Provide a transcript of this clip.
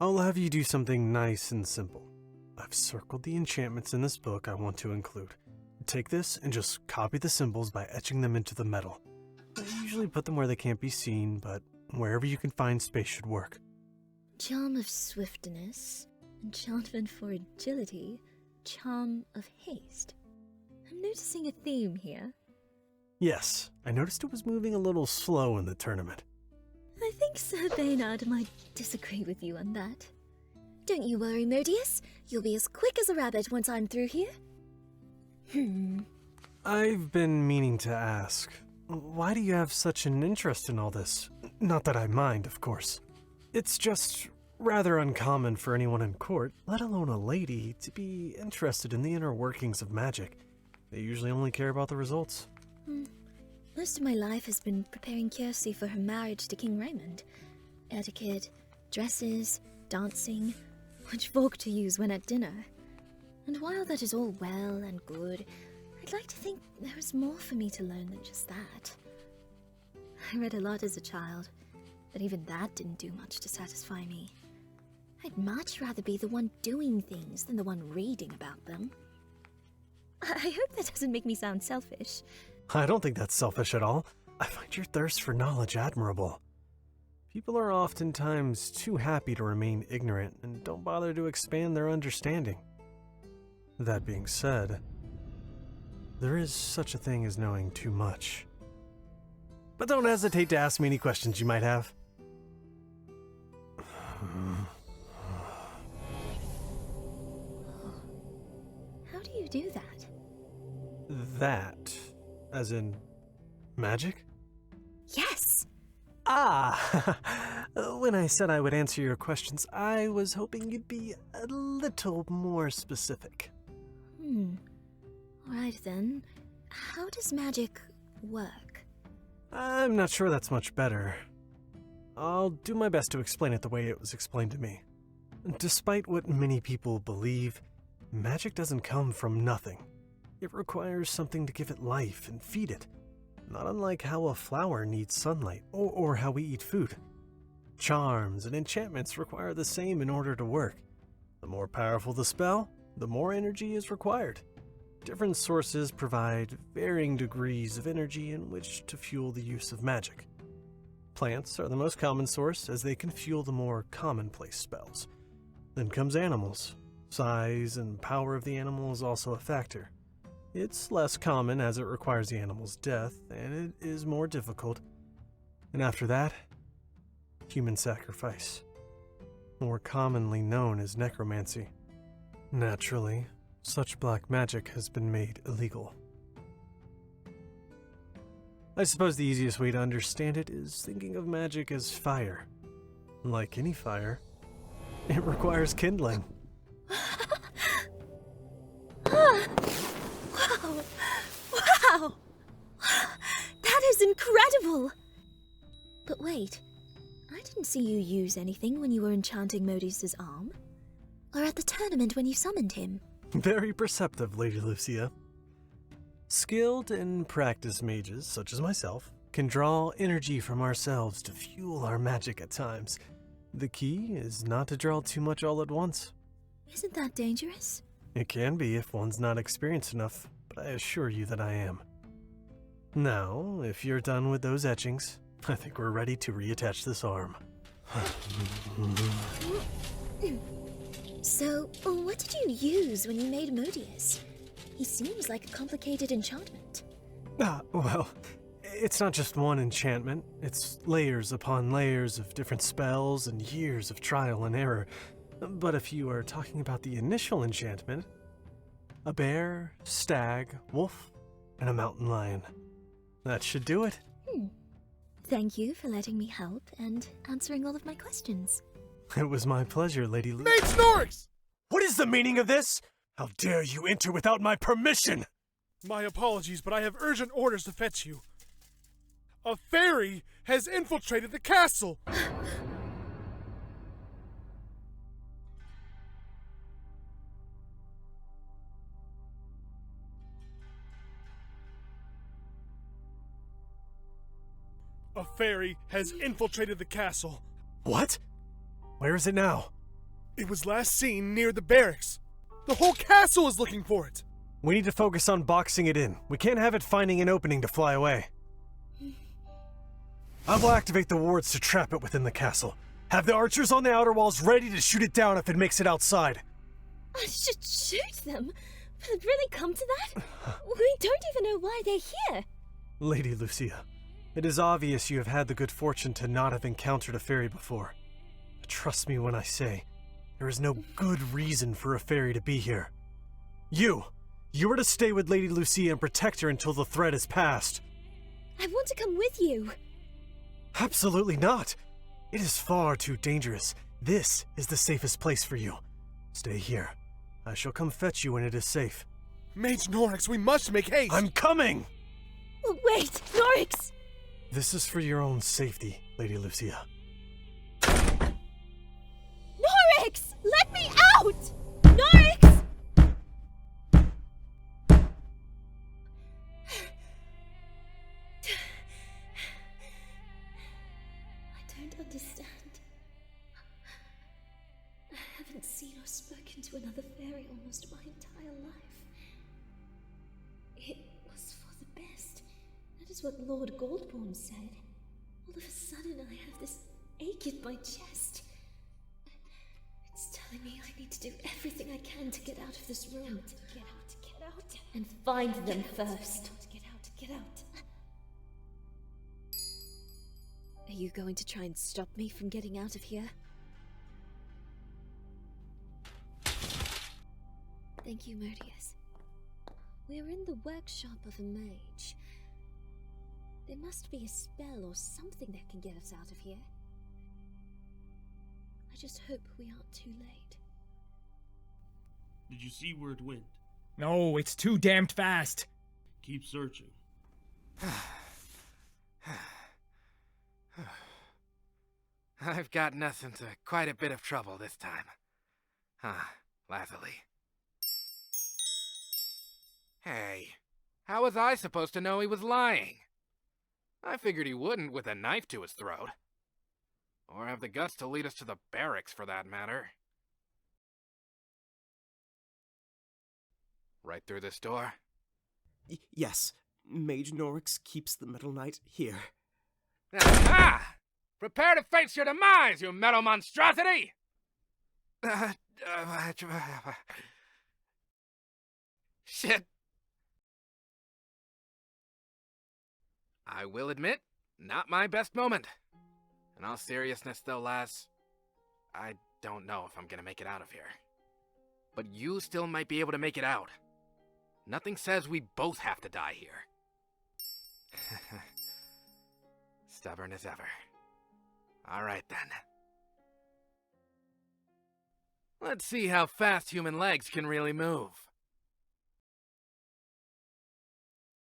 I'll have you do something nice and simple. I've circled the enchantments in this book I want to include. Take this and just copy the symbols by etching them into the metal. I usually put them where they can't be seen, but wherever you can find space should work. Charm of swiftness, enchantment for agility, charm of haste. I'm noticing a theme here. Yes, I noticed it was moving a little slow in the tournament. I think Sir Baynard might disagree with you on that. Don't you worry, Modius. You'll be as quick as a rabbit once I'm through here. I've been meaning to ask, why do you have such an interest in all this? Not that I mind, of course. It's just rather uncommon for anyone in court, let alone a lady, to be interested in the inner workings of magic. They usually only care about the results. Most of my life has been preparing Kiersey for her marriage to King Raymond. Etiquette, dresses, dancing, which fork to use when at dinner. And while that is all well and good, I'd like to think there is more for me to learn than just that. I read a lot as a child, but even that didn't do much to satisfy me. I'd much rather be the one doing things than the one reading about them. I hope that doesn't make me sound selfish. I don't think that's selfish at all. I find your thirst for knowledge admirable. People are oftentimes too happy to remain ignorant and don't bother to expand their understanding. That being said, there is such a thing as knowing too much. But don't hesitate to ask me any questions you might have. How do you do that? That, as in magic? Yes! Ah! When I said I would answer your questions, I was hoping you'd be a little more specific. Alright then. How does magic work? I'm not sure that's much better. I'll do my best to explain it the way it was explained to me. Despite what many people believe, magic doesn't come from nothing. It requires something to give it life and feed it, not unlike how a flower needs sunlight or how we eat food. Charms and enchantments require the same in order to work. The more powerful the spell, the more energy is required. Different sources provide varying degrees of energy in which to fuel the use of magic. Plants are the most common source as they can fuel the more commonplace spells. Then comes animals. Size and power of the animal is also a factor. It's less common as it requires the animal's death, and it is more difficult. And after that, human sacrifice, more commonly known as necromancy. Naturally, such black magic has been made illegal. I suppose the easiest way to understand it is thinking of magic as fire. Like any fire, it requires kindling. Wow! That is incredible! But wait, I didn't see you use anything when you were enchanting Modius's arm. Or at the tournament when you summoned him. Very perceptive, Lady Lucia. Skilled and practiced mages, such as myself, can draw energy from ourselves to fuel our magic at times. The key is not to draw too much all at once. Isn't that dangerous? It can be if one's not experienced enough, but I assure you that I am. Now, if you're done with those etchings, I think we're ready to reattach this arm. So, what did you use when you made Modius? He seems like a complicated enchantment. Well, it's not just one enchantment. It's layers upon layers of different spells and years of trial and error. But if you are talking about the initial enchantment, a bear, stag, wolf, and a mountain lion. That should do it. Thank you for letting me help and answering all of my questions. It was my pleasure, Lady Lu. Mates NORRIX! What is the meaning of this? How dare you enter without my permission? My apologies, but I have urgent orders to fetch you. A fairy has infiltrated the castle! A fairy has infiltrated the castle. What? Where is it now? It was last seen near the barracks. The whole castle is looking for it. We need to focus on boxing it in. We can't have it finding an opening to fly away. I will activate the wards to trap it within the castle. Have the archers on the outer walls ready to shoot it down if it makes it outside. I should shoot them? Will it really come to that? We don't even know why they're here. Lady Lucia, it is obvious you have had the good fortune to not have encountered a fairy before. But trust me when I say, there is no good reason for a fairy to be here. You are to stay with Lady Lucia and protect her until the threat is past. I want to come with you. Absolutely not. It is far too dangerous. This is the safest place for you. Stay here. I shall come fetch you when it is safe. Mage NORRIX, we must make haste! I'm coming! Oh, wait, NORRIX! This is for your own safety, Lady Lucia. NORRIX! Let me out! NORRIX! I don't understand. I haven't seen or spoken to another fairy almost my entire life. It was for the best. That is what Lord Goldborn said. All of a sudden I have this ache in my chest. It's telling me I need to do everything I can to get out of this room. Get out. And find them first. Get out. Are you going to try and stop me from getting out of here? Thank you, Modius. We're in the workshop of a mage. There must be a spell or something that can get us out of here. I just hope we aren't too late. Did you see where it went? No, it's too damned fast. Keep searching. I've gotten us into quite a bit of trouble this time. Lazuli. Hey, how was I supposed to know he was lying? I figured he wouldn't with a knife to his throat. Or have the guts to lead us to the barracks, for that matter. Right through this door? Yes, Mage NORRIX keeps the Metal Knight here. Aha! Prepare to face your demise, you metal monstrosity! Shit. I will admit, not my best moment. In all seriousness though, lass, I don't know if I'm gonna make it out of here. But you still might be able to make it out. Nothing says we both have to die here. Stubborn as ever. Alright then. Let's see how fast human legs can really move.